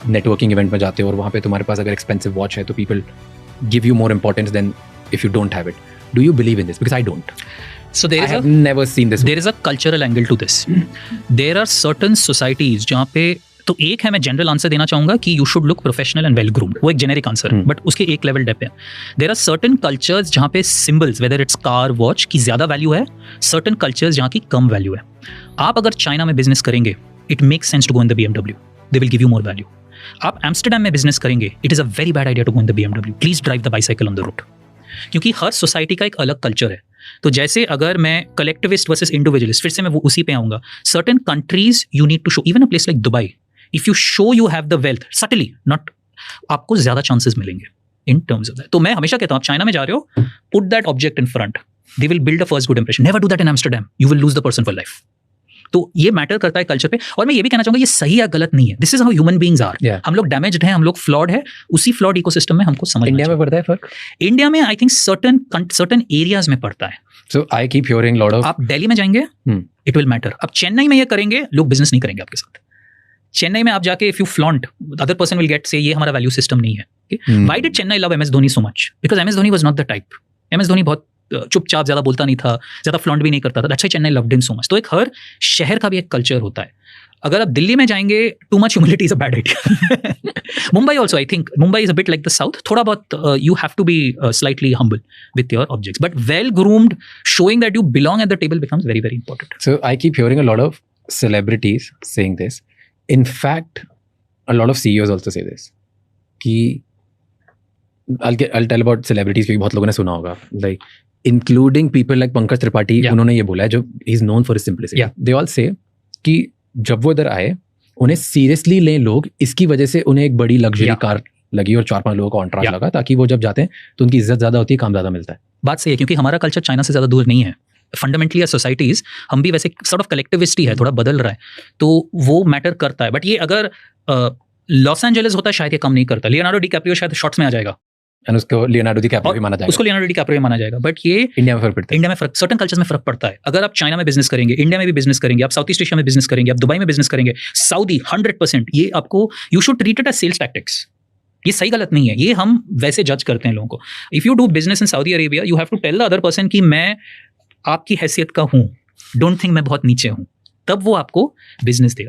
Networking event में जाते हो और वहाँ पे तुम्हारे पास अगर एक्सपेंसिव वॉच है तो people give you more importance than if you don't have it. Do you believe in this? Because I don't. So there is never seen this. There is a cultural angle to this. There are certain societies जहाँ पे, तो एक है, मैं general answer देना चाहूंगा कि you should look professional and well groomed, वो एक जेनेरिक आंसर है, बट उसके एक लेवल डेप है. देयर आर सर्टन कल्चर्स जहाँ पे symbols, whether it's car, watch, की ज्यादा वैल्यू है, सर्टन कल्चर्स जहाँ की कम वैल्यू है. आप अगर चाइना में बिजनेस करेंगे, it makes sense to go in the BMW, they will give you more value. आप एम्स्टरडैम में बिजनेस करेंगे, it is a very bad idea to go in the BMW. Please drive the bicycle on the route, क्योंकि हर society का एक अलग culture है. तो जैसे अगर मैं कलेक्टिविस्ट वर्सेस इंडिविजुअलिस्ट, फिर से मैं वो उसी पे आऊंगा. Certain countries you need to show, even a place like Dubai, if you show you have the wealth subtly, not, आपको ज्यादा चांसेस मिलेंगे इन टर्म्स ऑफ दैट. तो मैं हमेशा कहता हूं, आप चाइना में जा रहे हो, put that object in front, they will build a first good impression. Never do that in Amsterdam, you will lose the person for life. तो ये मैटर करता है कल्चर पे. और मैं ये भी कहना चाहूंगा, ये सही या गलत नहीं है. This is how human beings are. हम लोग डैमेज्ड हैं, हम लोग फ्लॉड है, उसी फ्लॉड इकोसिस्टम में हमको समझना. इंडिया में पड़ता है फर्क? इंडिया में आई थिंक सर्टन एरियाज में पड़ता है. So I keep hearing lot of. आप दिल्ली में जाएंगे, इट विल मैटर. अब चेन्नई में ये करेंगे, लोग बिजनेस नहीं करेंगे आपके साथ. चेन्नई में आप जाके if you flaunt, other person will get से ये हमारा वैल्यू सिस्टम नहीं है. Why did Chennai love MS Dhoni so much? Because MS Dhoni was not the type. MS Dhoni बहुत चुपचाप, ज्यादा बोलता नहीं था, ज्यादा फ्लॉन्ट भी नहीं करता था. That's why Chennai loved him so much. तो एक हर शहर का भी एक कल्चर होता है. अगर आप दिल्ली में जाएंगे, too much humility is a bad idea. Mumbai also, I think Mumbai is a bit like the south. थोड़ा बहुत you have to be slightly humble with your objects, but well groomed, showing that you belong at the table becomes very, very important. So I keep hearing a lot of celebrities saying this. In fact, a lot of CEOs also say this. कि I'll tell about celebrities, क्योंकि बहुत लोगों ने सुना होगा, like including people like Pankaj Tripathi. उन्होंने ये बोला है, जो he's known for his simplicity. They all say कि जब वो इधर आए, उन्हें सीरियसली लें लोग, इसकी वजह से उन्हें एक बड़ी लग्जरी कार लगी और 4-5 लोगों का कॉन्ट्रैक्ट लगा, ताकि वो जब जाते हैं तो उनकी इज्जत ज्यादा होती है, काम ज्यादा मिलता है. बात सही है, क्योंकि हमारा कल्चर चाइना से ज्यादा दूर नहीं है. फंडामेंटली सोसाइटीज, हम भी वैसे सॉर्ट ऑफ कलेक्टिविस्ट ही है, थोड़ा बदल रहा है, तो वो मैटर करता है. बट ये अगर लॉस एंजलिस होता है, शायद ये कम नहीं करता. लियोनार्डो डिकैप्रियो शायद शॉर्ट्स में आ जाएगा, उसको लियोनार्डो डिकैप्रियो भी माना जाएगा, उसको लियोनार्डो डिकैप्रियो माना जाएगा. बट ये इंडिया में फर्क पड़ता है. इंडिया में फर्क, सर्टेन कल्चर्स में फर्क पड़ता है. अगर आप चाइना में बिजनेस करेंगे, इंडिया में भी बिजनेस करेंगे, आप साउथ ईस्ट एशिया में बिजनेस करेंगे, आप दुबई में बिजनेस करेंगे, सऊदी 100%, ये आपको, you should treat it as sales tactics. ये सही गलत नहीं है, ये हम वैसे जज करते हैं लोगों को. If you do business in Saudi Arabia, you have to tell the other person कि मैं आपकी हैसियत का हूँ, डोंट थिंक मैं बहुत नीचे हूँ, तब वो आपको बिजनेस देगा.